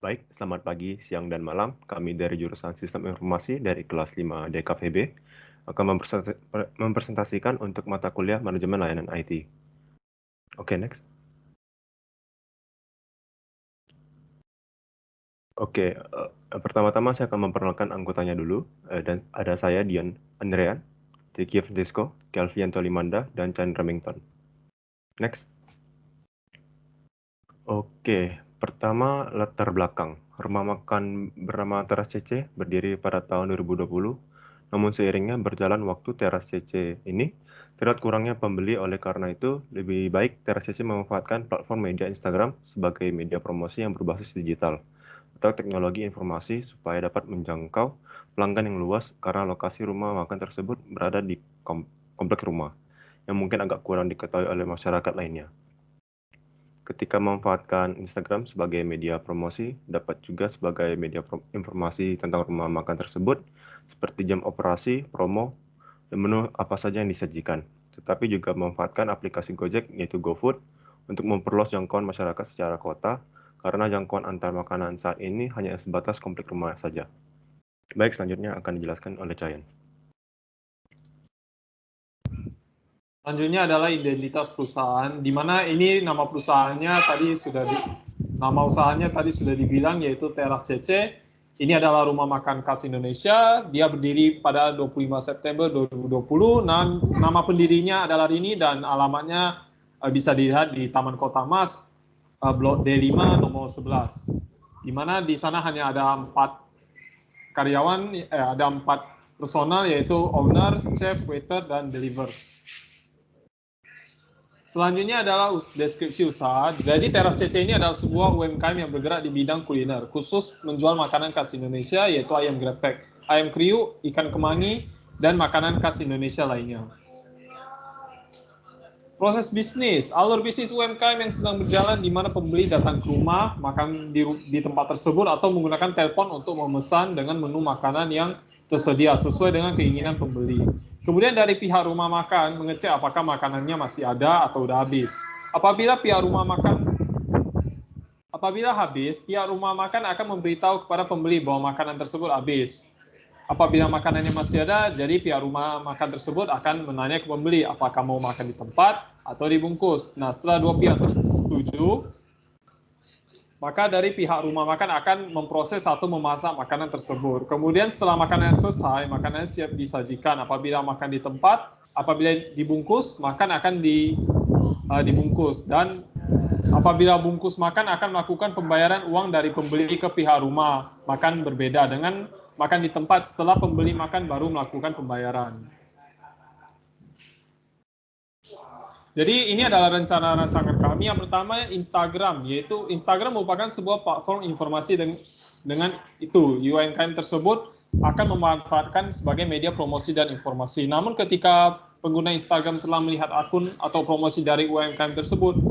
Baik, selamat pagi, siang, dan malam. Kami dari jurusan Sistem Informasi dari kelas 5 DKVB akan mempresentasikan untuk mata kuliah Manajemen Layanan IT. Oke, next. Oke, pertama-tama saya akan memperkenalkan anggotanya dulu. Dan ada saya, Dian Andrean, Tiki Francisco, Kelvian Tolimanda, dan Chan Remington. Next. Oke, pertama latar belakang. Rumah makan bernama Teras CC berdiri pada tahun 2020. Namun seiringnya berjalan waktu, Teras CC ini terlihat kurangnya pembeli. Oleh karena itu, lebih baik Teras CC memanfaatkan platform media Instagram sebagai media promosi yang berbasis digital atau teknologi informasi supaya dapat menjangkau pelanggan yang luas, karena lokasi rumah makan tersebut berada di kompleks rumah yang mungkin agak kurang diketahui oleh masyarakat lainnya. Ketika memanfaatkan Instagram sebagai media promosi, dapat juga sebagai media informasi tentang rumah makan tersebut, seperti jam operasi, promo, dan menu apa saja yang disajikan. Tetapi juga memanfaatkan aplikasi Gojek, yaitu GoFood, untuk memperluas jangkauan masyarakat secara kota, karena jangkauan antar makanan saat ini hanya sebatas komplek rumah saja. Baik, selanjutnya akan dijelaskan oleh Cayan. Selanjutnya adalah identitas perusahaan, di mana ini nama perusahaannya nama usahanya tadi sudah dibilang, yaitu Teras CC. Ini adalah rumah makan khas Indonesia. Dia berdiri pada 25 September 2020. Nama pendirinya adalah Rini dan alamatnya bisa dilihat di Taman Kota Mas, Blok D5 nomor 11. Di mana di sana hanya ada 4 karyawan, ada 4 personal, yaitu owner, chef, waiter, dan delivers. Selanjutnya adalah deskripsi usaha. Jadi Teras CC ini adalah sebuah UMKM yang bergerak di bidang kuliner, khusus menjual makanan khas Indonesia, yaitu ayam geprek, ayam kriuk, ikan kemangi, dan makanan khas Indonesia lainnya. Proses bisnis, alur bisnis UMKM yang sedang berjalan, di mana pembeli datang ke rumah, makan di tempat tersebut, atau menggunakan telepon untuk memesan dengan menu makanan yang tersedia sesuai dengan keinginan pembeli. Kemudian dari pihak rumah makan mengecek apakah makanannya masih ada atau udah habis. Apabila habis, pihak rumah makan akan memberitahu kepada pembeli bahwa makanan tersebut habis. Apabila makanannya masih ada, jadi pihak rumah makan tersebut akan menanya ke pembeli apakah mau makan di tempat atau dibungkus. Nah, setelah dua pihak setuju, maka dari pihak rumah makan akan memproses atau memasak makanan tersebut. Kemudian setelah makanan selesai, makanan siap disajikan. Apabila makan di tempat, apabila dibungkus, makan akan dibungkus. Dan apabila bungkus makan, akan melakukan pembayaran uang dari pembeli ke pihak rumah makan, berbeda dengan makan di tempat. Setelah pembeli makan baru melakukan pembayaran. Jadi ini adalah rencana rancangan kami. Yang pertama Instagram, yaitu Instagram merupakan sebuah platform informasi dengan itu UMKM tersebut akan memanfaatkan sebagai media promosi dan informasi. Namun ketika pengguna Instagram telah melihat akun atau promosi dari UMKM tersebut,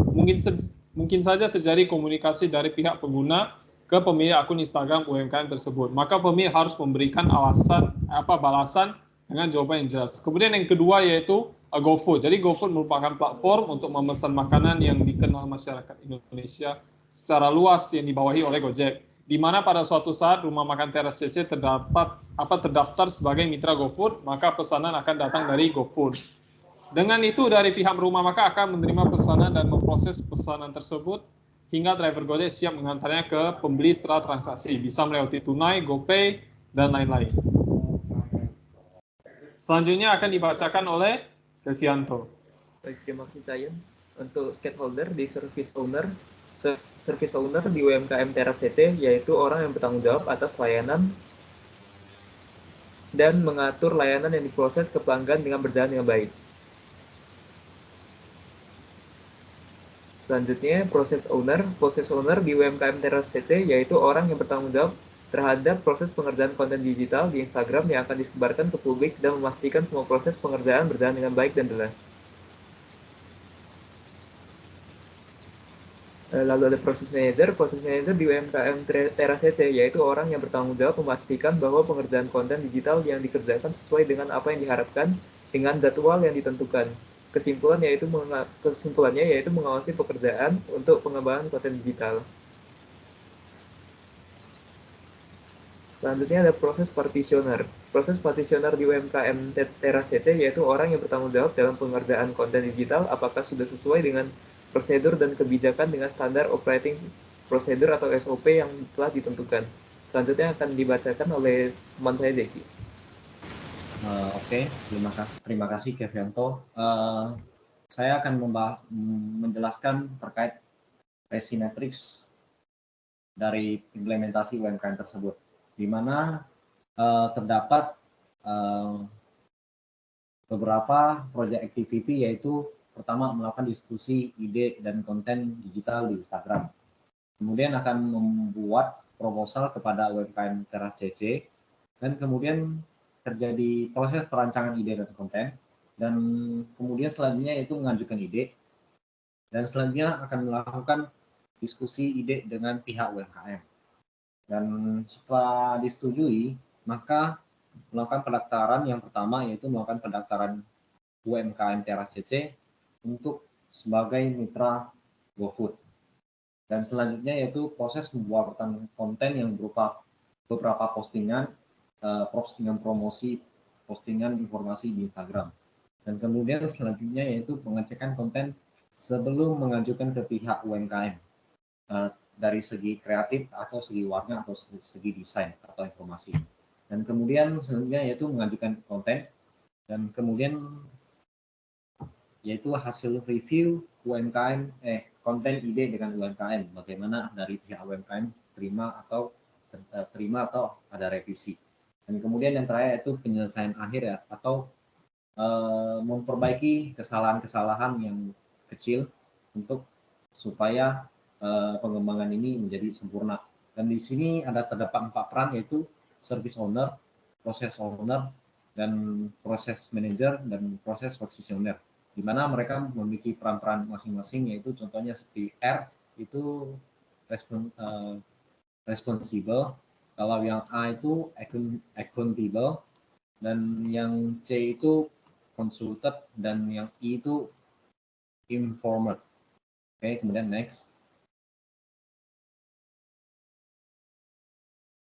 mungkin saja terjadi komunikasi dari pihak pengguna ke pemilik akun Instagram UMKM tersebut. Maka pemilik harus memberikan balasan dengan jawaban yang jelas. Kemudian yang kedua yaitu GoFood. Jadi GoFood merupakan platform untuk memesan makanan yang dikenal masyarakat Indonesia secara luas yang dibawahi oleh Gojek. Di mana pada suatu saat rumah makan Teras CC terdaftar sebagai mitra GoFood, maka pesanan akan datang dari GoFood. Dengan itu dari pihak rumah makan akan menerima pesanan dan memproses pesanan tersebut hingga driver Gojek siap mengantarnya ke pembeli setelah transaksi, bisa melewati tunai, GoPay, dan lain-lain. Selanjutnya akan dibacakan oleh Kelvianto. Baik, terima kasih Cayan. Untuk stakeholder di service owner di UMKM Teras CC, yaitu orang yang bertanggung jawab atas layanan dan mengatur layanan yang diproses ke pelanggan dengan berjalan dengan baik. Selanjutnya, proses owner di UMKM Teras CC, yaitu orang yang bertanggung jawab terhadap proses pengerjaan konten digital di Instagram yang akan disebarkan ke publik dan memastikan semua proses pengerjaan berjalan dengan baik dan jelas. Lalu ada proses manager di UMKM Teras CC, yaitu orang yang bertanggung jawab memastikan bahwa pengerjaan konten digital yang dikerjakan sesuai dengan apa yang diharapkan dengan jadwal yang ditentukan. Kesimpulannya yaitu mengawasi pekerjaan untuk pengembangan konten digital. Selanjutnya ada proses partitioner. Proses partitioner di UMKM Teras CC yaitu orang yang bertanggung jawab dalam pengerjaan konten digital apakah sudah sesuai dengan prosedur dan kebijakan dengan standar operating procedure atau SOP yang telah ditentukan. Selanjutnya akan dibacakan oleh teman saya Deki. Oke, terima kasih Kevianto. Saya akan menjelaskan terkait Resimetrics dari implementasi UMKM tersebut, di mana terdapat beberapa project activity, yaitu pertama melakukan diskusi ide dan konten digital di Instagram. Kemudian akan membuat proposal kepada UMKM Teras CC, dan kemudian terjadi proses perancangan ide dan konten, dan kemudian selanjutnya yaitu mengajukan ide, dan selanjutnya akan melakukan diskusi ide dengan pihak UMKM. Dan setelah disetujui, maka melakukan pendaftaran yang pertama, yaitu melakukan pendaftaran UMKM Teras CC untuk sebagai mitra GoFood. Dan selanjutnya yaitu proses pembuatan konten yang berupa beberapa postingan, postingan promosi, postingan informasi di Instagram. Dan kemudian selanjutnya yaitu pengecekan konten sebelum mengajukan ke pihak UMKM dari segi kreatif atau segi warna atau segi desain atau informasi. Dan kemudian selanjutnya yaitu mengajukan konten, dan kemudian yaitu hasil review UMKM konten ide dengan UMKM, bagaimana dari pihak UMKM terima atau ada revisi. Dan kemudian yang terakhir itu penyelesaian akhir ya, atau memperbaiki kesalahan-kesalahan yang kecil untuk supaya pengembangan ini menjadi sempurna. Dan di sini terdapat 4 peran, yaitu service owner, process owner, dan proses manager, dan proses practitioner, di mana mereka memiliki peran-peran masing-masing, yaitu contohnya seperti R itu responsible, kalau yang A itu accountable, dan yang C itu consulted, dan yang I itu informed. Oke, kemudian next.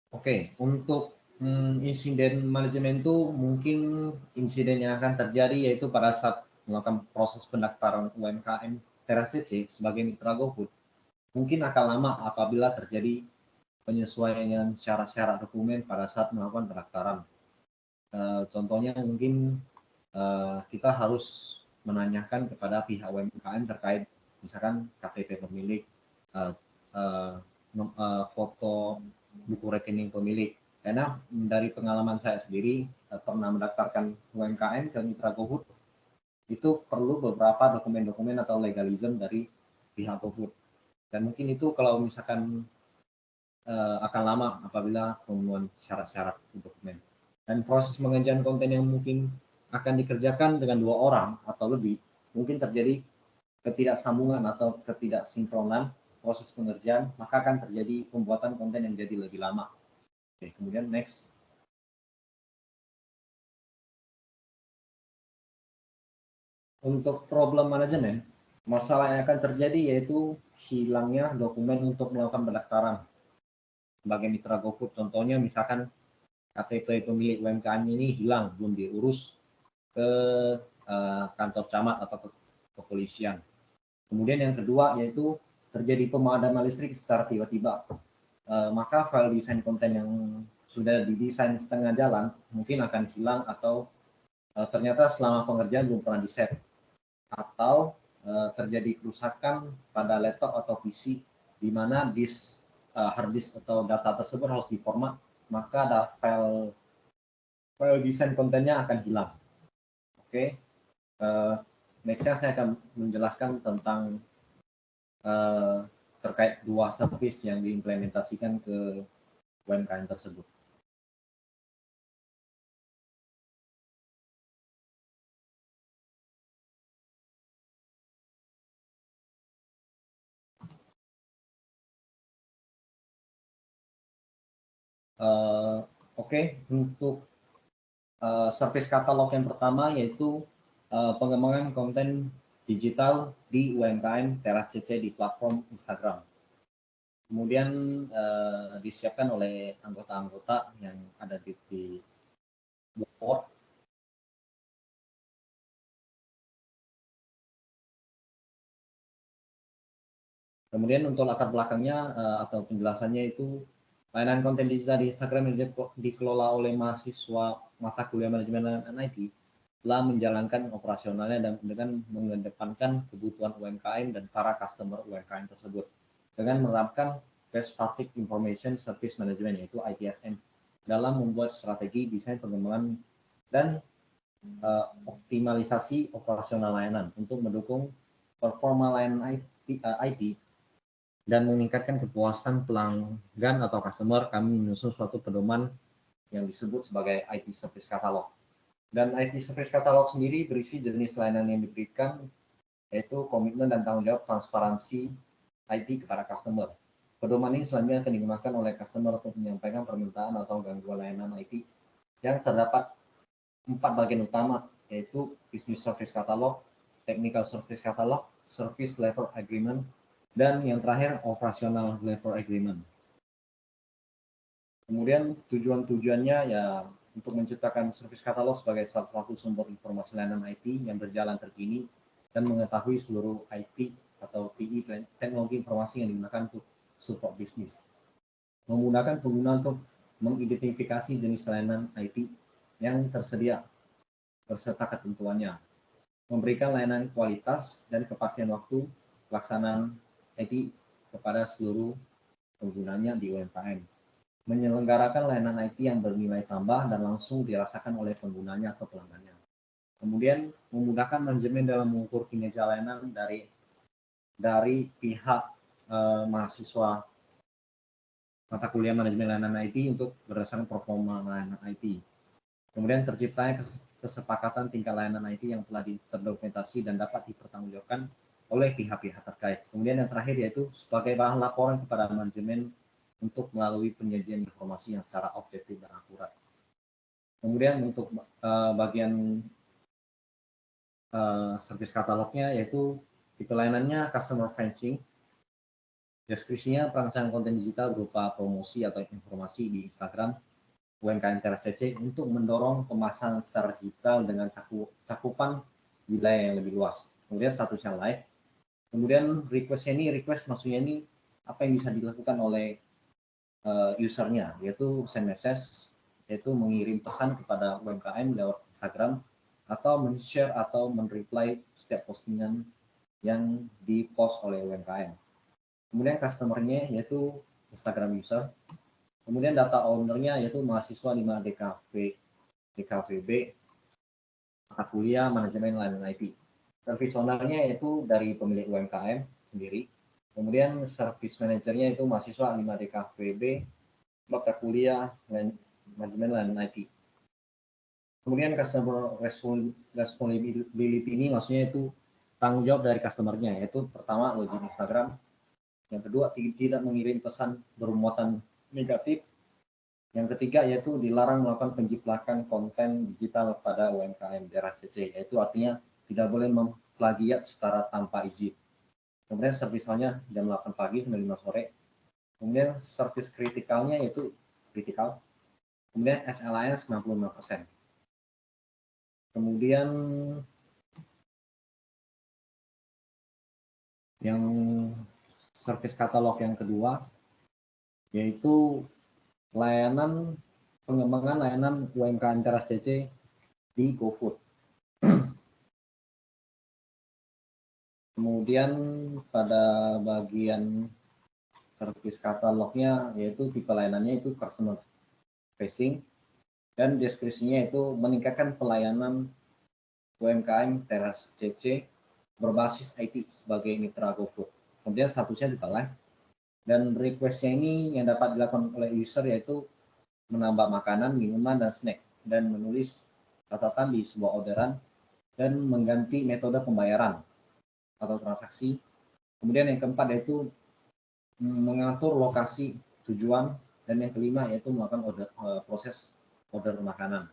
Oke, untuk insiden manajemen itu mungkin insiden yang akan terjadi yaitu pada saat melakukan proses pendaftaran UMKM Teras CC sebagai mitra GoFood, mungkin akan lama apabila terjadi penyesuaian syarat-syarat dokumen pada saat melakukan pendaftaran. Contohnya mungkin kita harus menanyakan kepada pihak UMKM terkait misalkan KTP pemilik, foto buku rekening pemilik. Karena dari pengalaman saya sendiri pernah mendaftarkan UMKM ke mitra GoFood, itu perlu beberapa dokumen-dokumen atau legalism dari pihak GoFood. Dan mungkin itu kalau misalkan akan lama apabila pemenuhan syarat-syarat dokumen. Dan proses pengerjaan konten yang mungkin akan dikerjakan dengan 2 orang atau lebih, mungkin terjadi ketidaksambungan atau ketidaksinkronan proses pengerjaan, maka akan terjadi pembuatan konten yang jadi lebih lama. Oke, kemudian next. Untuk problem manajemen, masalah yang akan terjadi yaitu hilangnya dokumen untuk melakukan pendaftaran sebagai mitra GoFood. Contohnya misalkan KTP pemilik UMKM ini hilang, belum diurus ke kantor camat atau ke kepolisian. Kemudian yang kedua yaitu terjadi pemadaman listrik secara tiba-tiba. Maka file desain konten yang sudah didesain setengah jalan mungkin akan hilang, atau ternyata selama pengerjaan belum pernah di-save, atau terjadi kerusakan pada laptop atau PC di mana hard disk atau data tersebut harus diformat, maka ada file desain kontennya akan hilang. Oke, nextnya saya akan menjelaskan tentang terkait 2 service yang diimplementasikan ke UMKM tersebut. Oke, untuk service katalog yang pertama yaitu pengembangan konten digital di UMKM Teras CC di platform Instagram. Kemudian disiapkan oleh anggota-anggota yang ada di board. Kemudian untuk latar belakangnya atau penjelasannya itu, layanan konten digital di Instagram yang dikelola oleh mahasiswa mata kuliah manajemen dan IT telah menjalankan operasionalnya dan dengan mengedepankan kebutuhan UMKM dan para customer UMKM tersebut dengan menerapkan Best Practice Information Service Management yaitu ITSM dalam membuat strategi desain pengembangan dan optimalisasi operasional layanan untuk mendukung performa layanan IT dan meningkatkan kepuasan pelanggan atau customer. Kami menyusun suatu pedoman yang disebut sebagai IT Service Catalog. Dan IT Service Catalog sendiri berisi jenis layanan yang diberikan, yaitu komitmen dan tanggung jawab transparansi IT kepada customer. Pedoman ini selanjutnya akan digunakan oleh customer untuk menyampaikan permintaan atau gangguan layanan IT yang terdapat 4 bagian utama, yaitu Business Service Catalog, Technical Service Catalog, Service Level Agreement, dan yang terakhir Operational Level Agreement. Kemudian tujuannya ya untuk menciptakan service katalog sebagai salah satu sumber informasi layanan IT yang berjalan terkini dan mengetahui seluruh IT atau TI teknologi informasi yang digunakan untuk support bisnis. Memudahkan pengguna untuk mengidentifikasi jenis layanan IT yang tersedia beserta ketentuannya. Memberikan layanan kualitas dan kepastian waktu pelaksanaan IT kepada seluruh penggunanya di UMKM. Menyelenggarakan layanan IT yang bernilai tambah dan langsung dirasakan oleh penggunanya atau pelanggannya. Kemudian memudahkan manajemen dalam mengukur kinerja layanan dari pihak mahasiswa mata kuliah manajemen layanan IT untuk berdasarkan performa layanan IT. Kemudian terciptanya kesepakatan tingkat layanan IT yang telah terdokumentasi dan dapat dipertanggungjawabkan oleh pihak-pihak terkait. Kemudian yang terakhir yaitu sebagai bahan laporan kepada manajemen untuk melalui penyajian informasi yang secara objektif dan akurat. Kemudian untuk bagian service katalognya yaitu tipe layanannya customer facing. Deskripsinya perancangan konten digital berupa promosi atau informasi di Instagram UMKM Teras CC untuk mendorong pemasaran secara digital dengan cakupan wilayah yang lebih luas. Kemudian statusnya live. Kemudian request maksudnya ini apa yang bisa dilakukan oleh usernya, yaitu send message, yaitu mengirim pesan kepada UMKM lewat Instagram atau men-share atau men-reply setiap postingan yang di-post oleh UMKM. Kemudian customer-nya yaitu Instagram user. Kemudian data owner-nya yaitu mahasiswa 5 DKVB mata kuliah manajemen layanan IT. Service owner-nya yaitu dari pemilik UMKM sendiri. Kemudian service manajernya itu mahasiswa 5 DKVB mata kuliah manajemen layanan IT. Kemudian customer responsibility ini maksudnya itu tanggung jawab dari customer-nya, yaitu pertama login Instagram, yang kedua tidak mengirim pesan bermuatan negatif, yang ketiga yaitu dilarang melakukan penjiplakan konten digital pada UMKM Teras CC, yaitu artinya tidak boleh memplagiat secara tanpa izin. Kemudian service-nya jam 8 pagi sampai 5 sore. Kemudian service kritikalnya yaitu kritikal. Kemudian SLA-nya 95%. Kemudian yang service katalog yang kedua yaitu pengembangan layanan UMKM Teras CC di GoFood. Kemudian pada bagian service katalognya yaitu tipe layanannya itu customer facing dan deskripsinya itu meningkatkan pelayanan UMKM Teras CC berbasis IT sebagai mitra GoFood. Kemudian statusnya juga live dan requestnya ini yang dapat dilakukan oleh user yaitu menambah makanan, minuman, dan snack dan menulis catatan di sebuah orderan dan mengganti metode pembayaran atau transaksi. Kemudian yang keempat yaitu mengatur lokasi tujuan dan yang kelima yaitu melakukan proses order makanan.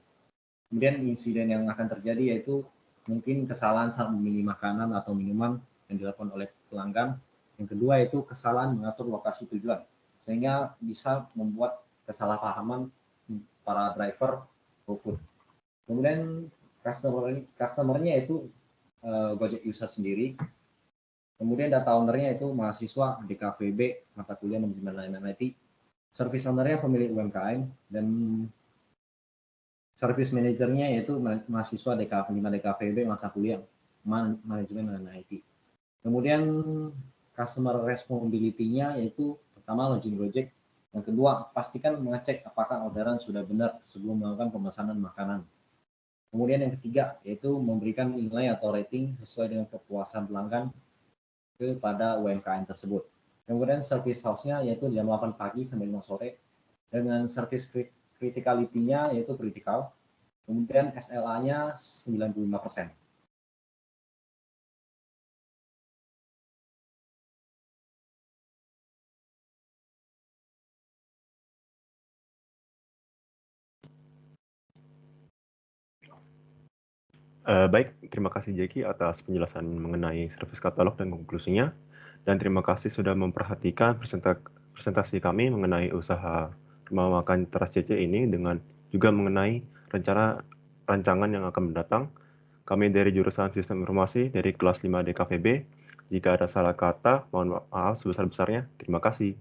Kemudian insiden yang akan terjadi yaitu mungkin kesalahan saat memilih makanan atau minuman yang dilakukan oleh pelanggan Yang kedua itu kesalahan mengatur lokasi tujuan, sehingga bisa membuat kesalahpahaman para driver GoFood. Kemudian customernya itu Gojek user sendiri. Kemudian data ownernya itu mahasiswa DKVB mata kuliah manajemen layanan IT. Service ownernya pemilik UMKM, dan service manajernya yaitu mahasiswa DK5 DKVB mata kuliah manajemen layanan IT. Kemudian customer responsibility-nya yaitu pertama login Gojek, yang kedua pastikan mengecek apakah orderan sudah benar sebelum melakukan pemesanan makanan. Kemudian yang ketiga yaitu memberikan nilai atau rating sesuai dengan kepuasan pelanggan kepada UMKM tersebut. Kemudian service house-nya yaitu jam 8 pagi sampai 5 sore dengan service criticality-nya yaitu critical. Kemudian SLA-nya 95%. Baik, terima kasih Jeki atas penjelasan mengenai service katalog dan konklusinya. Dan terima kasih sudah memperhatikan presentasi kami mengenai usaha rumah makan teras CC ini dengan juga mengenai rancangan yang akan mendatang. Kami dari jurusan Sistem Informasi dari kelas 5 DKVB. Jika ada salah kata, mohon maaf sebesar-besarnya. Terima kasih.